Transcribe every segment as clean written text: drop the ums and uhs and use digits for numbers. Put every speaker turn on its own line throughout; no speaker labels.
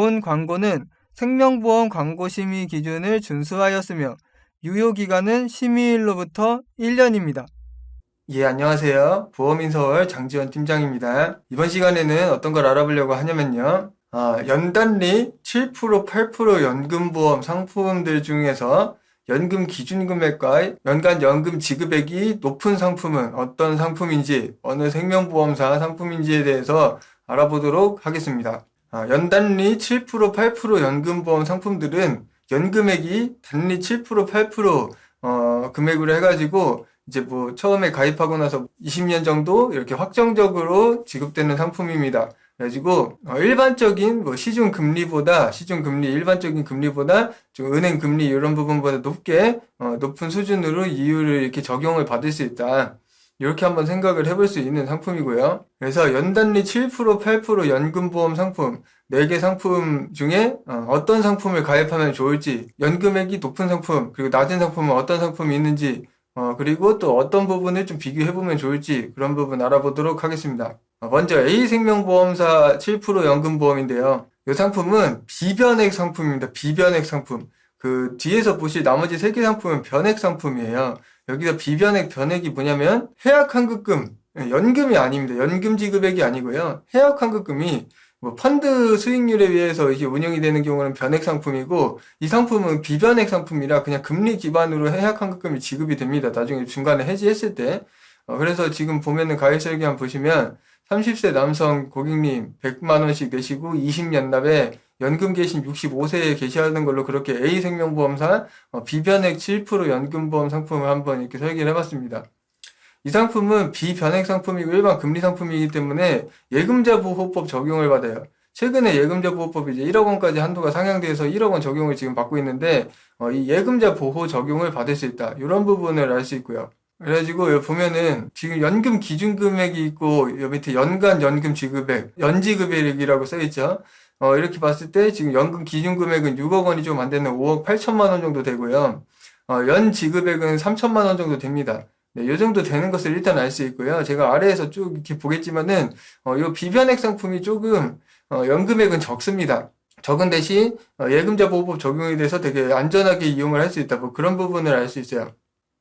본 광고는 생명보험 광고심의 기준을 준수하였으며 유효기간은 심의일로부터 1년입니다. 예, 안녕하세요. 보험인서울 장지원 팀장입니다. 이번 시간에는 어떤 걸 알아보려고 하냐면요. 연단리 7%, 8% 연금보험 상품들 중에서 연금 기준금액과 연간 연금 지급액이 높은 상품은 어떤 상품인지, 어느 생명보험사 상품인지에 대해서 알아보도록 하겠습니다. 연단리 7%, 8% 연금보험 상품들은 연금액이 단리 7%, 8% 금액으로 해가지고 이제 뭐 처음에 가입하고 나서 20년 정도 이렇게 확정적으로 지급되는 상품입니다. 그래가지고 일반적인 뭐 일반적인 금리보다 좀 은행 금리 이런 부분보다 높은 수준으로 이율을 이렇게 적용을 받을 수 있다. 이렇게 한번 생각을 해볼 수 있는 상품이고요. 그래서 연단리 7%, 8% 연금보험 상품 4개 상품 중에 어떤 상품을 가입하면 좋을지, 연금액이 높은 상품 그리고 낮은 상품은 어떤 상품이 있는지, 그리고 또 어떤 부분을 좀 비교해보면 좋을지 그런 부분 알아보도록 하겠습니다. 먼저 A생명보험사 7% 연금보험인데요. 이 상품은 비변액 상품입니다. 비변액 상품. 그 뒤에서 보실 나머지 3개 상품은 변액 상품이에요. 여기서 비변액, 변액이 뭐냐면 해약환급금, 연금이 아닙니다. 연금 지급액이 아니고요. 해약환급금이 뭐 펀드 수익률에 의해서 이게 운영이 되는 경우는 변액 상품이고, 이 상품은 비변액 상품이라 그냥 금리 기반으로 해약환급금이 지급이 됩니다. 나중에 중간에 해지했을 때. 그래서 지금 보면은 가입 설계한 보시면 30세 남성 고객님 100만 원씩 내시고 20년 납에 연금 계신 65세에 계시하는 걸로 그렇게 A생명보험사 비변액 7% 연금보험 상품을 한번 이렇게 설계를 해봤습니다. 이 상품은 비변액 상품이고 일반 금리 상품이기 때문에 예금자 보호법 적용을 받아요. 최근에 예금자 보호법이 이제 1억 원까지 한도가 상향돼서 1억 원 적용을 지금 받고 있는데, 이 예금자 보호 적용을 받을 수 있다. 이런 부분을 알 수 있고요. 그래가지고 여기 보면은 지금 연금 기준금액이 있고 여기 밑에 연간 연금 지급액, 연지급액이라고 써있죠. 이렇게 봤을 때 지금 연금 기준금액은 6억 원이 좀 안 되는 5억 8천만 원 정도 되고요. 연 지급액은 3천만 원 정도 됩니다. 네, 이 정도 되는 것을 일단 알 수 있고요. 제가 아래에서 쭉 이렇게 보겠지만은, 이 비변액 상품이 조금, 연금액은 적습니다. 적은 대신, 예금자 보호법 적용에 대해서 되게 안전하게 이용을 할 수 있다. 뭐 그런 부분을 알 수 있어요.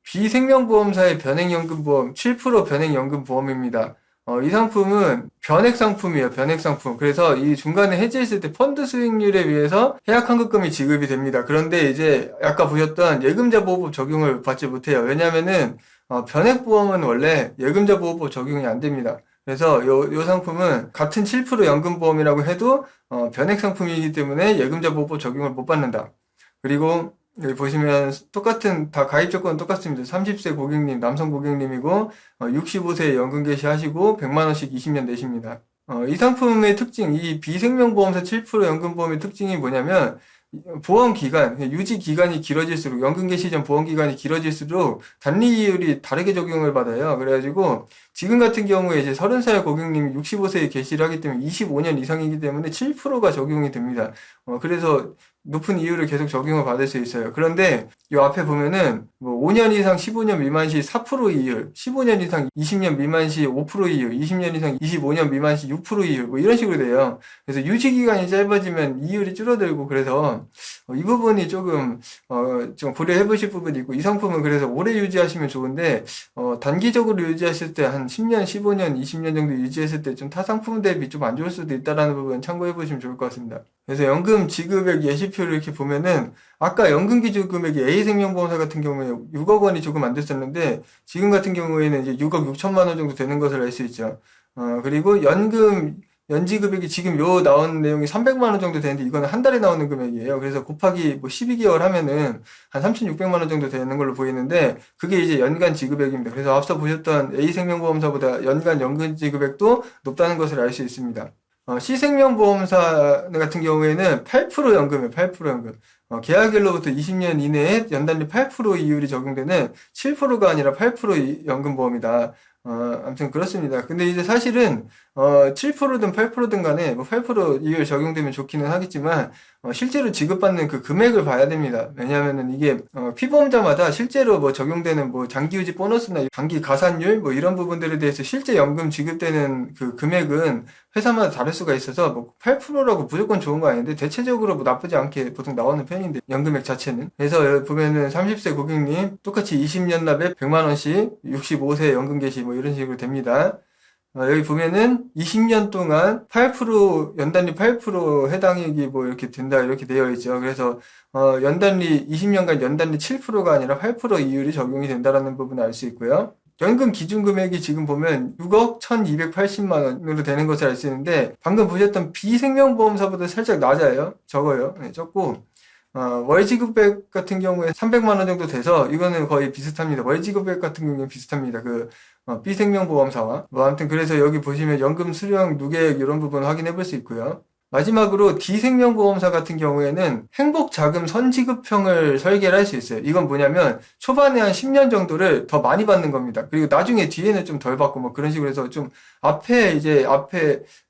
비생명보험사의 변액연금보험, 7% 변액연금보험입니다. 이 상품은 변액 상품이에요. 변액 상품. 그래서 이 중간에 해지했을 때 펀드 수익률에 의해서 해약환급금이 지급이 됩니다. 그런데 이제 아까 보셨던 예금자 보호법 적용을 받지 못해요. 왜냐면은 변액보험은 원래 예금자 보호법 적용이 안 됩니다. 그래서 요 상품은 같은 7% 연금보험이라고 해도 변액 상품이기 때문에 예금자 보호법 적용을 못 받는다. 그리고 여기 보시면 다 가입 조건은 똑같습니다. 30세 고객님, 남성 고객님이고 65세 연금 개시하시고 100만 원씩 20년 내십니다. 이 상품의 특징, 이 비생명보험사 7% 연금보험의 특징이 뭐냐면 보험 기간, 유지 기간이 길어질수록, 연금 개시 전 보험 기간이 길어질수록 단리이율이 다르게 적용을 받아요. 그래가지고 지금 같은 경우에 이제 30살 고객님이 65세에 개시를 하기 때문에 25년 이상이기 때문에 7%가 적용이 됩니다. 그래서 높은 이율을 계속 적용을 받을 수 있어요. 그런데 이 앞에 보면은 뭐 5년 이상 15년 미만 시 4% 이율, 15년 이상 20년 미만 시 5% 이율, 20년 이상 25년 미만 시 6% 이율, 뭐 이런 식으로 돼요. 그래서 유지 기간이 짧아지면 이율이 줄어들고, 그래서 이 부분이 좀 고려해 보실 부분이 있고, 이 상품은 그래서 오래 유지하시면 좋은데, 단기적으로 유지하실 때 한 10년, 15년, 20년 정도 유지했을 때 좀 타 상품 대비 좀 안 좋을 수도 있다라는 부분 참고해 보시면 좋을 것 같습니다. 그래서 연금 지급액 예시표를 이렇게 보면은 아까 연금 기준 금액이 A생명보험사 같은 경우에 6억 원이 조금 안 됐었는데, 지금 같은 경우에는 이제 6억 6천만 원 정도 되는 것을 알 수 있죠. 그리고 연지급액이 지금 나온 내용이 300만 원 정도 되는데, 이거는 한 달에 나오는 금액이에요. 그래서 곱하기 뭐 12개월 하면은 한 3,600만 원 정도 되는 걸로 보이는데, 그게 이제 연간 지급액입니다. 그래서 앞서 보셨던 A생명보험사보다 연간 연금 지급액도 높다는 것을 알 수 있습니다. C생명보험사 같은 경우에는 8% 연금이에요. 8% 연금. 계약일로부터 20년 이내에 연단리 8% 이율이 적용되는 7%가 아니라 8% 연금보험이다. 아무튼 그렇습니다. 근데 이제 사실은 7%든 8%든 간에 뭐 8% 이율 적용되면 좋기는 하겠지만, 실제로 지급받는 그 금액을 봐야 됩니다. 왜냐하면은 이게 피보험자마다 실제로 뭐 적용되는 뭐 장기유지 보너스나 장기 가산율 뭐 이런 부분들에 대해서 실제 연금 지급되는 그 금액은 회사마다 다를 수가 있어서 뭐 8%라고 무조건 좋은 거 아닌데 대체적으로 뭐 나쁘지 않게 보통 나오는 편인데 연금액 자체는. 그래서 여기 보면은 30세 고객님 똑같이 20년 납입 100만 원씩 65세 연금 개시 뭐 이런 식으로 됩니다. 여기 보면은 20년 동안 8% 연단리 8% 해당액이 뭐 이렇게 된다 이렇게 되어 있죠. 그래서 연단리 20년간 연단리 7%가 아니라 8% 이율이 적용이 된다라는 부분을 알 수 있고요. 연금 기준 금액이 지금 보면 6억 1280만 원으로 되는 것을 알 수 있는데 방금 보셨던 비생명보험사보다 살짝 낮아요. 적어요. 네, 적고 월지급액 같은 경우에 300만 원 정도 돼서 이거는 거의 비슷합니다. 월지급액 같은 경우는 비슷합니다. 비생명보험사와. 뭐 아무튼 그래서 여기 보시면 연금 수령 누계액 이런 부분 확인해 볼 수 있고요. 마지막으로 D생명보험사 같은 경우에는 행복자금 선지급형을 설계를 할 수 있어요. 이건 뭐냐면 초반에 한 10년 정도를 더 많이 받는 겁니다. 그리고 나중에 뒤에는 좀 덜 받고 뭐 그런 식으로 해서 좀 앞에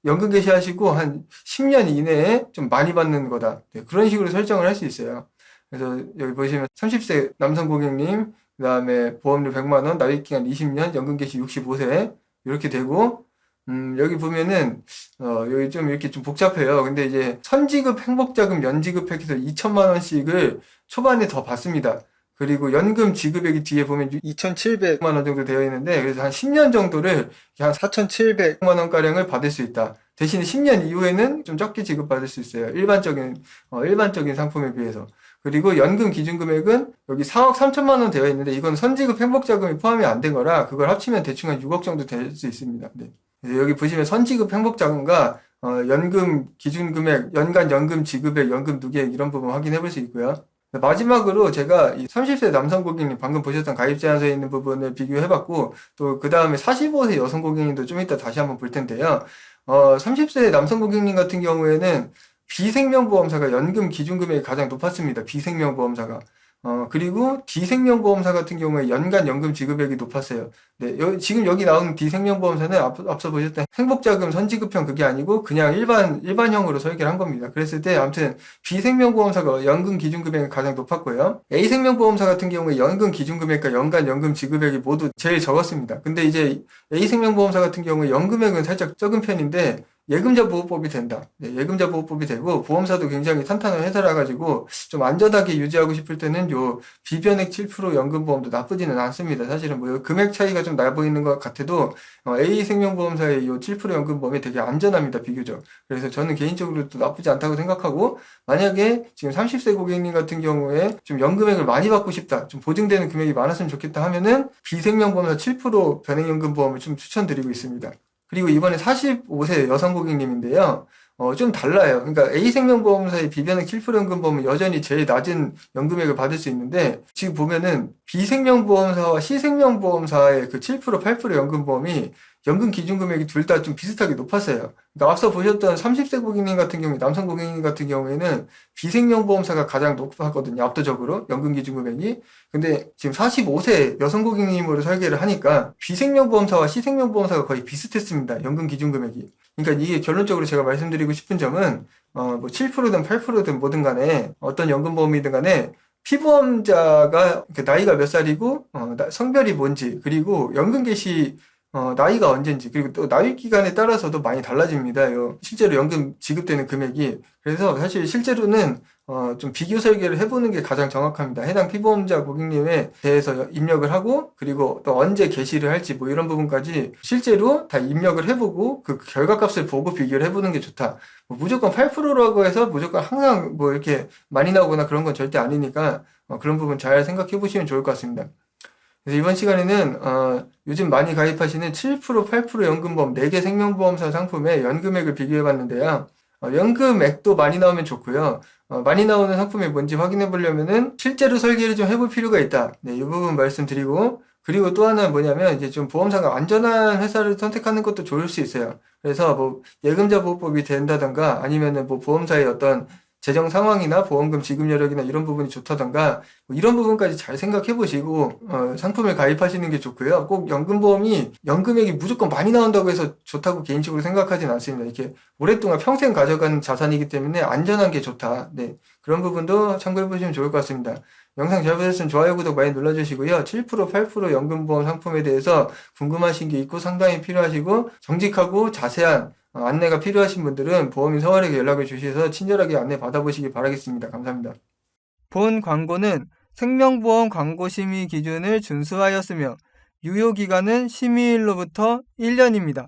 연금 개시하시고 한 10년 이내에 좀 많이 받는 거다. 네, 그런 식으로 설정을 할 수 있어요. 그래서 여기 보시면 30세 남성 고객님, 그 다음에 보험료 100만 원, 납입기간 20년, 연금 개시 65세 이렇게 되고 여기 보면은 여기 좀 이렇게 좀 복잡해요. 근데 이제 선지급 행복자금 연지급액해서 2천만 원씩을 초반에 더 받습니다. 그리고 연금 지급액이 뒤에 보면 2,700만 원 정도 되어 있는데 그래서 한 10년 정도를 한 4,700만 원가량을 받을 수 있다. 대신에 10년 이후에는 좀 적게 지급받을 수 있어요. 일반적인 상품에 비해서. 그리고 연금 기준 금액은 여기 4억 3천만 원 되어 있는데 이건 선지급 행복자금이 포함이 안 된 거라 그걸 합치면 대충 한 6억 정도 될 수 있습니다. 네. 여기 보시면 선지급 행복자금과 연금 기준금액, 연간 연금 지급액, 연금 누계액 이런 부분 확인해 볼 수 있고요. 마지막으로 제가 이 30세 남성 고객님 방금 보셨던 가입 제한서에 있는 부분을 비교해 봤고 또 그 다음에 45세 여성 고객님도 좀 이따 다시 한번 볼 텐데요. 30세 남성 고객님 같은 경우에는 비생명보험사가 연금 기준금액이 가장 높았습니다. 비생명보험사가. 그리고 D생명보험사 같은 경우에 연간 연금 지급액이 높았어요. 네, 지금 여기 나오는 D생명보험사는 앞서 보셨던 행복자금 선지급형 그게 아니고 그냥 일반형으로 설계를 한 겁니다. 그랬을 때 아무튼 B생명보험사가 연금 기준금액이 가장 높았고요. A생명보험사 같은 경우에 연금 기준금액과 연간 연금 지급액이 모두 제일 적었습니다. 근데 이제 A생명보험사 같은 경우에 연금액은 살짝 적은 편인데 예금자 보호법이 된다. 네, 예금자 보호법이 되고 보험사도 굉장히 탄탄한 회사라 가지고 좀 안전하게 유지하고 싶을 때는 요 비변액 7% 연금보험도 나쁘지는 않습니다. 사실은 뭐 금액 차이가 좀 나 보이는 것 같아도 A생명보험사의 요 7% 연금보험이 되게 안전합니다. 비교적. 그래서 저는 개인적으로 또 나쁘지 않다고 생각하고 만약에 지금 30세 고객님 같은 경우에 좀 연금액을 많이 받고 싶다. 좀 보증되는 금액이 많았으면 좋겠다 하면은 비생명보험사 7% 변액연금보험을 좀 추천드리고 있습니다. 그리고 이번에 45세 여성 고객님인데요. 좀 달라요. 그러니까 A생명보험사의 비변액 7% 연금보험은 여전히 제일 낮은 연금액을 받을 수 있는데 지금 보면은 B생명보험사와 C생명보험사의 그 7%, 8% 연금보험이 연금 기준금액이 둘 다 좀 비슷하게 높았어요. 그러니까 앞서 보셨던 30세 고객님 같은 경우, 남성 고객님 같은 경우에는 비생명보험사가 가장 높았거든요. 압도적으로 연금 기준금액이. 근데 지금 45세 여성 고객님으로 설계를 하니까 비생명보험사와 C생명보험사가 거의 비슷했습니다. 연금 기준금액이. 그러니까 이게 결론적으로 제가 말씀드리고 싶은 점은 뭐 7%든 8%든 뭐든 간에 어떤 연금보험이든 간에 피보험자가 나이가 몇 살이고 성별이 뭔지 그리고 연금 개시 나이가 언젠지 그리고 또 납입 기간에 따라서도 많이 달라집니다. 실제로 연금 지급되는 금액이. 그래서 사실 실제로는 좀 비교 설계를 해보는 게 가장 정확합니다. 해당 피보험자 고객님에 대해서 입력을 하고 그리고 또 언제 개시를 할지 뭐 이런 부분까지 실제로 다 입력을 해보고 그 결과값을 보고 비교를 해보는 게 좋다. 뭐 무조건 8%라고 해서 무조건 항상 뭐 이렇게 많이 나오거나 그런 건 절대 아니니까 그런 부분 잘 생각해 보시면 좋을 것 같습니다. 그래서 이번 시간에는 요즘 많이 가입하시는 7%, 8% 연금보험 4개 생명보험사 상품의 연금액을 비교해 봤는데요. 연금액도 많이 나오면 좋고요. 많이 나오는 상품이 뭔지 확인해 보려면은 실제로 설계를 좀 해볼 필요가 있다. 네, 이 부분 말씀드리고 그리고 또 하나는 뭐냐면 이제 좀 보험사가 안전한 회사를 선택하는 것도 좋을 수 있어요. 그래서 뭐 예금자 보호법이 된다던가 아니면은 뭐 보험사의 어떤 재정 상황이나 보험금 지급 여력이나 이런 부분이 좋다던가 뭐 이런 부분까지 잘 생각해 보시고 상품을 가입하시는 게 좋고요. 꼭 연금보험이 연금액이 무조건 많이 나온다고 해서 좋다고 개인적으로 생각하진 않습니다. 이렇게 오랫동안 평생 가져가는 자산이기 때문에 안전한 게 좋다. 네, 그런 부분도 참고해 보시면 좋을 것 같습니다. 영상 잘 보셨으면 좋아요, 구독 많이 눌러주시고요. 7%, 8% 연금보험 상품에 대해서 궁금하신 게 있고 상담이 필요하시고 정직하고 자세한 안내가 필요하신 분들은 보험인 서울에게 연락을 주셔서 친절하게 안내 받아보시기 바라겠습니다. 감사합니다. 본 광고는 생명보험 광고심의 기준을 준수하였으며 유효기간은 심의일로부터 1년입니다.